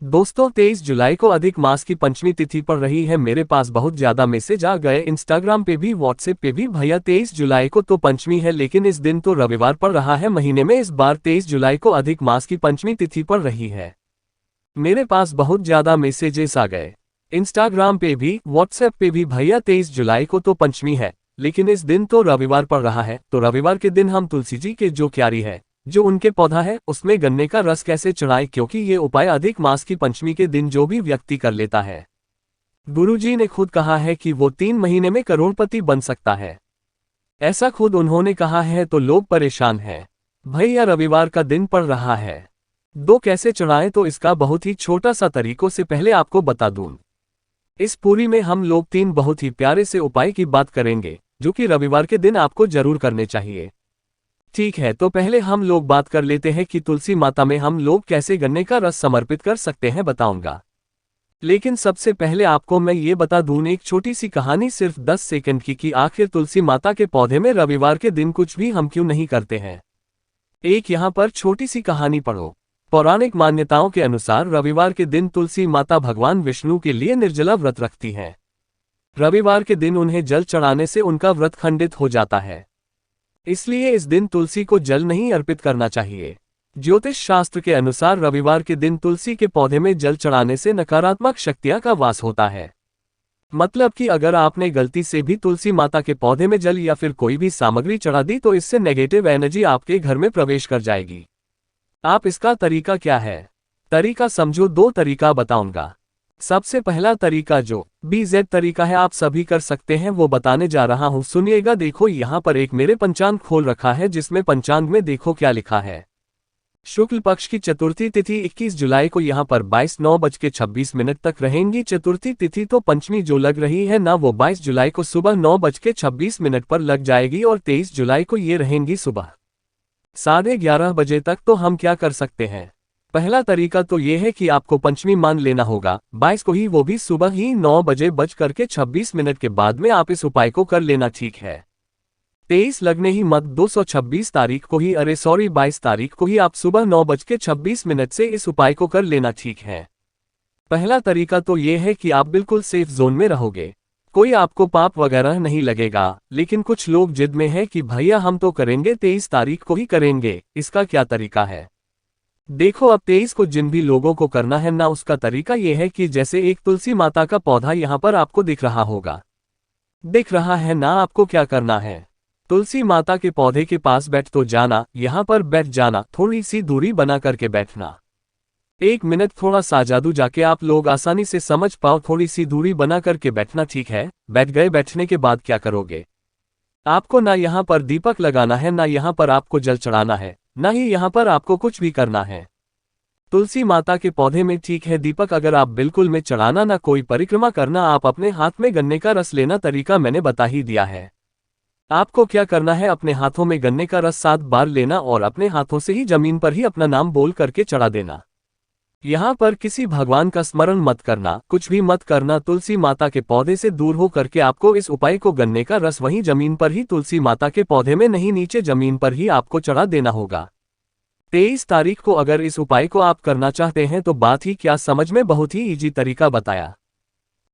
दोस्तों 23 जुलाई को अधिक मास की पंचमी तिथि पड़ रही है। मेरे पास बहुत ज्यादा मैसेज आ गए इंस्टाग्राम पे भी व्हाट्सएप पे भी, भैया 23 जुलाई को तो पंचमी है लेकिन इस दिन तो रविवार पड़ रहा है महीने में। इस बार 23 जुलाई को अधिक मास की पंचमी तिथि पड़ रही है। मेरे पास बहुत ज्यादा मैसेजेस आ गए इंस्टाग्राम पे भी व्हाट्सएप पे भी, भैया 23 जुलाई को तो पंचमी है लेकिन इस दिन तो रविवार पड़ रहा है। तो रविवार के दिन हम तुलसी जी के जो क्यारी है, जो उनके पौधा है, उसमें गन्ने का रस कैसे चढ़ाएं, क्योंकि ये उपाय अधिक मास की पंचमी के दिन जो भी व्यक्ति कर लेता है, गुरुजी ने खुद कहा है कि वो 3 महीने में करोड़पति बन सकता है। ऐसा खुद उन्होंने कहा है तो लोग परेशान हैं। भैया रविवार का दिन पड़ रहा है, दो कैसे चढ़ाएं, तो इसका बहुत ही छोटा सा तरीकों से पहले आपको बता दूं। इस पूरी में हम लोग 3 बहुत ही प्यारे से उपाय की बात करेंगे जो कि रविवार के दिन आपको जरूर करने चाहिए। ठीक है, तो पहले हम लोग बात कर लेते हैं कि तुलसी माता में हम लोग कैसे गन्ने का रस समर्पित कर सकते हैं, बताऊंगा। लेकिन सबसे पहले आपको मैं ये बता दूं एक छोटी सी कहानी सिर्फ 10 सेकंड की कि आखिर तुलसी माता के पौधे में रविवार के दिन कुछ भी हम क्यों नहीं करते हैं। एक यहाँ पर छोटी सी कहानी पढ़ो। पौराणिक मान्यताओं के अनुसार रविवार के दिन तुलसी माता भगवान विष्णु के लिए निर्जला व्रत रखती हैं। रविवार के दिन उन्हें जल चढ़ाने से उनका व्रत खंडित हो जाता है, इसलिए इस दिन तुलसी को जल नहीं अर्पित करना चाहिए। ज्योतिष शास्त्र के अनुसार रविवार के दिन तुलसी के पौधे में जल चढ़ाने से नकारात्मक शक्तियां का वास होता है। मतलब कि अगर आपने गलती से भी तुलसी माता के पौधे में जल या फिर कोई भी सामग्री चढ़ा दी तो इससे नेगेटिव एनर्जी आपके घर में प्रवेश कर जाएगी। आप इसका तरीका क्या है, तरीका समझो। 2 तरीका बताऊंगा। सबसे पहला तरीका जो BZ तरीका है, आप सभी कर सकते हैं, वो बताने जा रहा हूं, सुनिएगा। देखो यहाँ पर एक मेरे पंचांग खोल रखा है जिसमें पंचांग में देखो क्या लिखा है। शुक्ल पक्ष की चतुर्थी तिथि 21 जुलाई को यहाँ पर 22:09:26 तक रहेंगी। चतुर्थी तिथि तो पंचमी जो लग रही है ना, वो 22 जुलाई को सुबह 9:26 पर लग जाएगी और 23 जुलाई को ये रहेंगी सुबह 11:30 बजे तक। तो हम क्या कर सकते हैं, पहला तरीका तो ये है कि आपको पंचमी मान लेना होगा 22 को ही, वो भी सुबह ही 9:26 के बाद में आप इस उपाय को कर लेना। ठीक है, 23 लगने ही मत, 226 तारीख को ही, अरे सॉरी 22 तारीख को ही आप सुबह 9:26 से इस उपाय को कर लेना। ठीक है, पहला तरीका तो ये है कि आप बिल्कुल सेफ जोन में रहोगे, कोई आपको पाप वगैरह नहीं लगेगा। लेकिन कुछ लोग जिद में है कि भैया हम तो करेंगे 23 तारीख को ही करेंगे, इसका क्या तरीका है। देखो अब 23 को जिन भी लोगों को करना है ना, उसका तरीका यह है कि जैसे एक तुलसी माता का पौधा यहाँ पर आपको दिख रहा होगा, दिख रहा है ना, आपको क्या करना है, तुलसी माता के पौधे के पास बैठ तो जाना, यहाँ पर बैठ जाना, थोड़ी सी दूरी बना करके बैठना। 1 मिनट थोड़ा सा जादू जाके आप लोग आसानी से समझ पाओ, थोड़ी सी दूरी बना करके बैठना। ठीक है, बैठ गए, बैठने के बाद क्या करोगे, आपको ना यहाँ पर दीपक लगाना है, ना यहाँ पर आपको जल चढ़ाना है, ना ही यहाँ पर आपको कुछ भी करना है तुलसी माता के पौधे में। ठीक है, दीपक अगर आप बिल्कुल में चढ़ाना, ना कोई परिक्रमा करना, आप अपने हाथ में गन्ने का रस लेना, तरीका मैंने बता ही दिया है। आपको क्या करना है, अपने हाथों में गन्ने का रस 7 बार लेना और अपने हाथों से ही जमीन पर ही अपना नाम बोल करके चढ़ा देना। यहाँ पर किसी भगवान का स्मरण मत करना, कुछ भी मत करना, तुलसी माता के पौधे से दूर हो करके आपको इस उपाय को गन्ने का रस वहीं जमीन पर ही, तुलसी माता के पौधे में नहीं, नीचे जमीन पर ही आपको चढ़ा देना होगा। 23 तारीख को अगर इस उपाय को आप करना चाहते हैं तो बात ही क्या, समझ में बहुत ही इजी तरीका बताया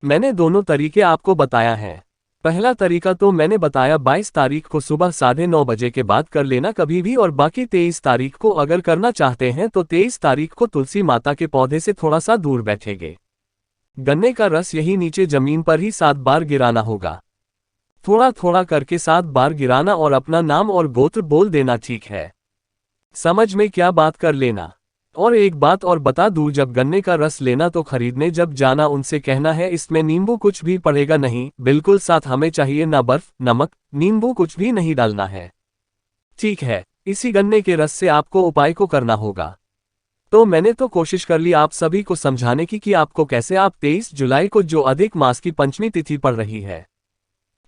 मैंने, दोनों तरीके आपको बताया है। पहला तरीका तो मैंने बताया 22 तारीख को सुबह 9:30 बजे के बाद कर लेना कभी भी, और बाकी 23 तारीख को अगर करना चाहते हैं तो 23 तारीख को तुलसी माता के पौधे से थोड़ा सा दूर बैठेंगे, गन्ने का रस यही नीचे जमीन पर ही 7 बार गिराना होगा, थोड़ा थोड़ा करके 7 बार गिराना और अपना नाम और गोत्र बोल देना। ठीक है, समझ में क्या बात कर लेना। और एक बात और बता दूं, जब गन्ने का रस लेना तो खरीदने जब जाना उनसे कहना है इसमें नींबू कुछ भी पड़ेगा नहीं, बिल्कुल साथ हमें चाहिए ना बर्फ, नमक, नींबू कुछ भी नहीं डालना है। ठीक है, इसी गन्ने के रस से आपको उपाय को करना होगा। तो मैंने तो कोशिश कर ली आप सभी को समझाने की कि आपको कैसे आप 23 जुलाई को जो अधिक मास की पंचमी तिथि पड़ रही है,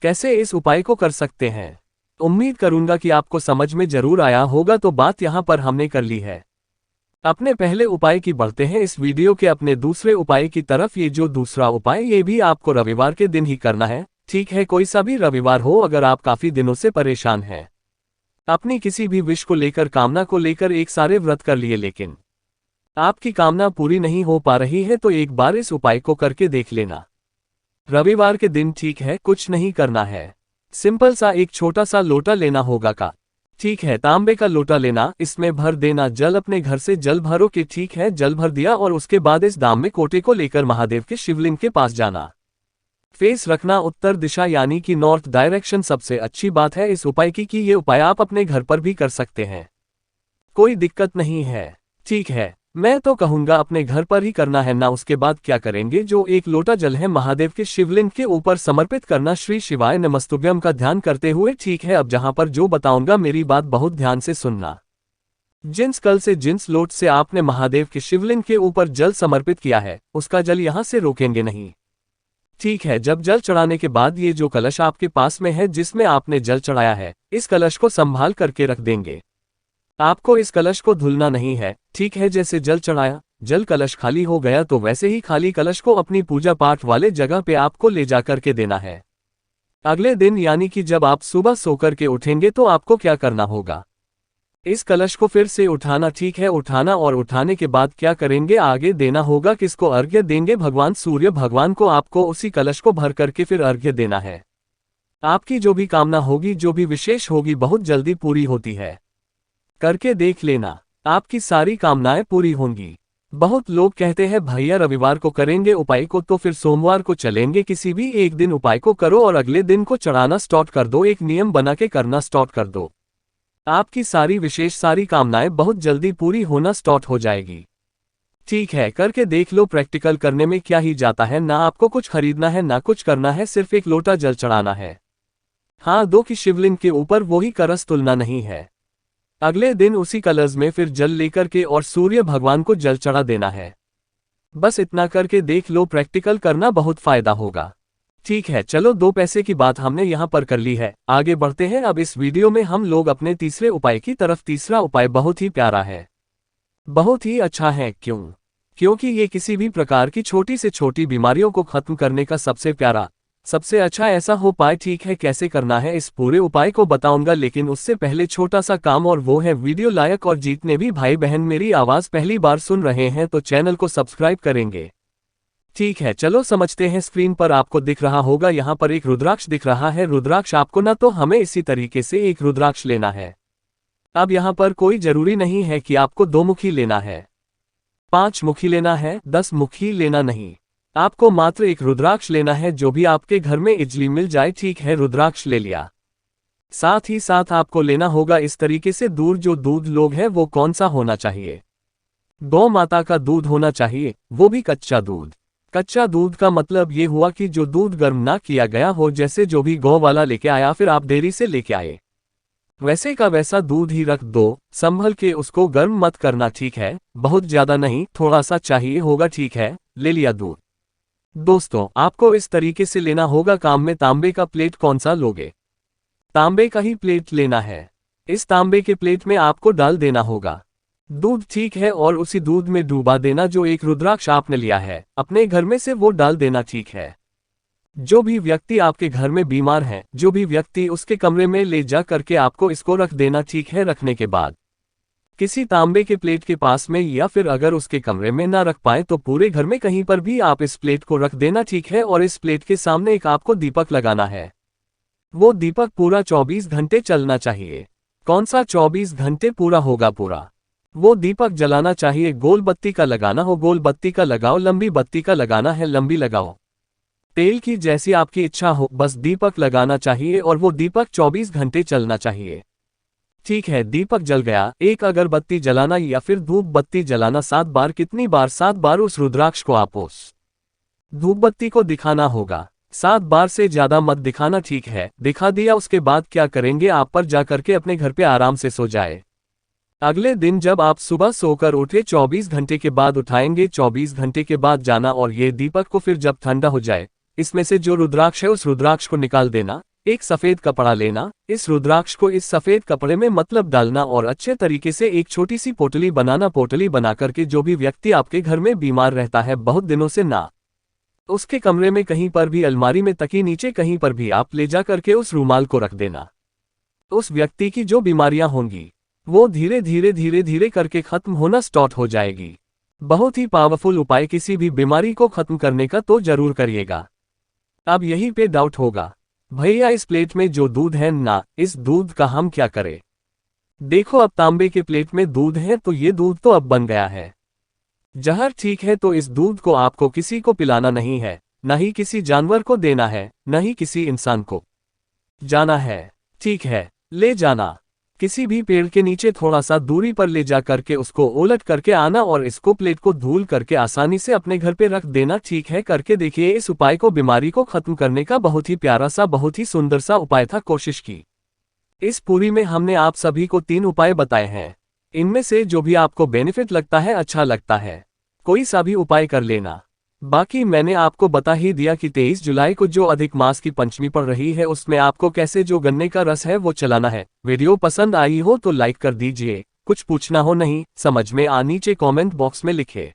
कैसे इस उपाय को कर सकते हैं। उम्मीद करूंगा कि आपको समझ में जरूर आया होगा। तो बात यहां पर हमने कर ली है, अपने पहले उपाय की बढ़ते हैं इस वीडियो के अपने दूसरे उपाय की तरफ। ये जो दूसरा उपाय, ये भी आपको रविवार के दिन ही करना है। ठीक है, कोई सा भी रविवार हो, अगर आप काफी दिनों से परेशान हैं, अपनी किसी भी विश को लेकर, कामना को लेकर एक सारे व्रत कर लिए, लेकिन आपकी कामना पूरी नहीं हो पा रही है तो एक बार इस उपाय को करके देख लेना। रविवार के दिन ठीक है, कुछ नहीं करना है। सिंपल सा एक छोटा सा लोटा लेना होगा का। ठीक है, तांबे का लोटा लेना, इसमें भर देना जल। अपने घर से जल भरो के। ठीक है, जल भर दिया और उसके बाद इस दाम में कोटे को लेकर महादेव के शिवलिंग के पास जाना। फेस रखना उत्तर दिशा यानी कि नॉर्थ डायरेक्शन। सबसे अच्छी बात है इस उपाय की कि ये उपाय आप अपने घर पर भी कर सकते हैं, कोई दिक्कत नहीं है। ठीक है, मैं तो कहूंगा अपने घर पर ही करना है ना। उसके बाद क्या करेंगे, जो एक लोटा जल है महादेव के शिवलिंग के ऊपर समर्पित करना। श्री शिवाय नमस्तुभ्यम का ध्यान करते हुए। ठीक है, अब जहां पर जो बताऊंगा मेरी बात बहुत ध्यान से सुनना। जिस कल से जिस लोट से आपने महादेव के शिवलिंग के ऊपर जल समर्पित किया है उसका जल यहां से रोकेंगे नहीं। ठीक है, जब जल चढ़ाने के बाद ये जो कलश आपके पास में है जिसमें आपने जल चढ़ाया है, इस कलश को संभाल करके रख देंगे। आपको इस कलश को धुलना नहीं है। ठीक है, जैसे जल चढ़ाया, जल कलश खाली हो गया तो वैसे ही खाली कलश को अपनी पूजा पाठ वाले जगह पे आपको ले जाकर के देना है। अगले दिन यानी कि जब आप सुबह सोकर के उठेंगे तो आपको क्या करना होगा, इस कलश को फिर से उठाना। ठीक है, उठाना और उठाने के बाद क्या करेंगे, आगे देना होगा। किसको अर्घ्य देंगे, भगवान सूर्य भगवान को आपको उसी कलश को भर करके फिर अर्घ्य देना है। आपकी जो भी कामना होगी, जो भी विशेष होगी, बहुत जल्दी पूरी होती है। करके देख लेना, आपकी सारी कामनाएं पूरी होंगी। बहुत लोग कहते हैं भैया रविवार को करेंगे उपाय को तो फिर सोमवार को चलेंगे। किसी भी एक दिन उपाय को करो और अगले दिन को चढ़ाना स्टार्ट कर दो। एक नियम बना के करना स्टार्ट कर दो, आपकी सारी विशेष सारी कामनाएं बहुत जल्दी पूरी होना स्टार्ट हो जाएगी। ठीक है, करके देख लो। प्रैक्टिकल करने में क्या ही जाता है, ना आपको कुछ खरीदना है ना कुछ करना है, सिर्फ एक लोटा जल चढ़ाना है। हाँ, दो की शिवलिंग के ऊपर वो ही करस तुलना नहीं है। अगले दिन उसी कलश में फिर जल लेकर के और सूर्य भगवान को जल चढ़ा देना है। बस इतना करके देख लो, प्रैक्टिकल करना बहुत फायदा होगा। ठीक है, चलो 2 पैसे की बात हमने यहाँ पर कर ली है, आगे बढ़ते हैं। अब इस वीडियो में हम लोग अपने तीसरे उपाय की तरफ। तीसरा उपाय बहुत ही प्यारा है, बहुत ही अच्छा है। क्योंकि ये किसी भी प्रकार की छोटी से छोटी बीमारियों को खत्म करने का सबसे प्यारा, सबसे अच्छा ऐसा उपाय। ठीक है, कैसे करना है इस पूरे उपाय को बताऊंगा, लेकिन उससे पहले छोटा सा काम, और वो है वीडियो लाइक। और जितने भी भाई बहन मेरी आवाज पहली बार सुन रहे हैं तो चैनल को सब्सक्राइब करेंगे। ठीक है, चलो समझते हैं। स्क्रीन पर आपको दिख रहा होगा, यहाँ पर एक रुद्राक्ष दिख रहा है। रुद्राक्ष आपको ना तो हमें इसी तरीके से एक रुद्राक्ष लेना है। अब यहाँ पर कोई जरूरी नहीं है कि आपको 2 मुखी लेना है, 5 मुखी लेना है, 10 मुखी लेना नहीं। आपको मात्र एक रुद्राक्ष लेना है, जो भी आपके घर में इजली मिल जाए। ठीक है, रुद्राक्ष ले लिया। साथ ही साथ आपको लेना होगा इस तरीके से दूध। जो दूध लोग हैं वो कौन सा होना चाहिए, गौ माता का दूध होना चाहिए, वो भी कच्चा दूध। कच्चा दूध का मतलब ये हुआ कि जो दूध गर्म ना किया गया हो, जैसे जो भी गौ वाला लेके आया फिर आप डेयरी से लेके आए, वैसे का वैसा दूध ही रख दो। संभल के उसको गर्म मत करना। ठीक है, बहुत ज्यादा नहीं, थोड़ा सा चाहिए होगा। ठीक है, ले लिया दूध। दोस्तों, आपको इस तरीके से लेना होगा। काम में तांबे का प्लेट कौन सा लोगे, तांबे का ही प्लेट लेना है। इस तांबे के प्लेट में आपको डाल देना होगा दूध। ठीक है, और उसी दूध में डूबा देना जो एक रुद्राक्ष आपने लिया है अपने घर में से, वो डाल देना। ठीक है, जो भी व्यक्ति आपके घर में बीमार है, जो भी व्यक्ति, उसके कमरे में ले जा करके आपको इसको रख देना। ठीक है, रखने के बाद किसी तांबे के प्लेट के पास में, या फिर अगर उसके कमरे में ना रख पाए तो पूरे घर में कहीं पर भी आप इस प्लेट को रख देना। ठीक है, और इस प्लेट के सामने एक आपको दीपक लगाना है। वो दीपक पूरा 24 घंटे चलना चाहिए। कौन सा 24 घंटे पूरा होगा, पूरा वो दीपक जलाना चाहिए। गोल बत्ती का लगाना हो, गोल बत्ती का लगाओ। लंबी बत्ती का लगाना है, लंबी लगाओ। तेल की जैसी आपकी इच्छा हो, बस दीपक लगाना चाहिए और वो दीपक 24 घंटे चलना चाहिए। ठीक है, दीपक जल गया। एक अगरबत्ती जलाना या फिर धूप बत्ती जलाना 7 बार। कितनी बार, 7 बार उस रुद्राक्ष को आप उस धूप बत्ती को दिखाना होगा। 7 बार से ज्यादा मत दिखाना। ठीक है, दिखा दिया। उसके बाद क्या करेंगे, आप पर जाकर के अपने घर पे आराम से सो जाए। अगले दिन जब आप सुबह सोकर उठे 24 घंटे के बाद उठाएंगे। 24 घंटे के बाद जाना और ये दीपक को फिर जब ठंडा हो जाए, इसमें से जो रुद्राक्ष है उस रुद्राक्ष को निकाल देना। एक सफेद कपड़ा लेना, इस रुद्राक्ष को इस सफेद कपड़े में मतलब डालना और अच्छे तरीके से एक छोटी सी पोटली बनाना। पोटली बना करके जो भी व्यक्ति आपके घर में बीमार रहता है बहुत दिनों से ना, उसके कमरे में कहीं पर भी, अलमारी में, तकी नीचे, कहीं पर भी आप ले जा करके उस रूमाल को रख देना। उस व्यक्ति की जो बीमारियां होंगी वो धीरे धीरे धीरे धीरे करके खत्म होना स्टार्ट हो जाएगी। बहुत ही पावरफुल उपाय, किसी भी बीमारी को खत्म करने का तो जरूर करिएगा। अब यहीं पे डाउट होगा, भैया इस प्लेट में जो दूध है ना, इस दूध का हम क्या करें? देखो अब तांबे के प्लेट में दूध है तो ये दूध तो अब बन गया है जहर, ठीक है। तो इस दूध को आपको किसी को पिलाना नहीं है, न ही किसी जानवर को देना है, न ही किसी इंसान को जाना है, ठीक है। ले जाना किसी भी पेड़ के नीचे थोड़ा सा दूरी पर ले जा करके उसको उलट करके आना और इसको प्लेट को धुल करके आसानी से अपने घर पे रख देना, ठीक है। करके देखिए इस उपाय को, बीमारी को खत्म करने का बहुत ही प्यारा सा, बहुत ही सुंदर सा उपाय था। कोशिश की इस पूरी में हमने आप सभी को 3 उपाय बताए हैं। इनमें से जो भी आपको बेनिफिट लगता है, अच्छा लगता है, कोई सा भी उपाय कर लेना। बाकी मैंने आपको बता ही दिया कि 23 जुलाई को जो अधिक मास की पंचमी पड़ रही है उसमें आपको कैसे जो गन्ने का रस है वो चलाना है। वीडियो पसंद आई हो तो लाइक कर दीजिए। कुछ पूछना हो नहीं समझ में नीचे कमेंट बॉक्स में लिखे।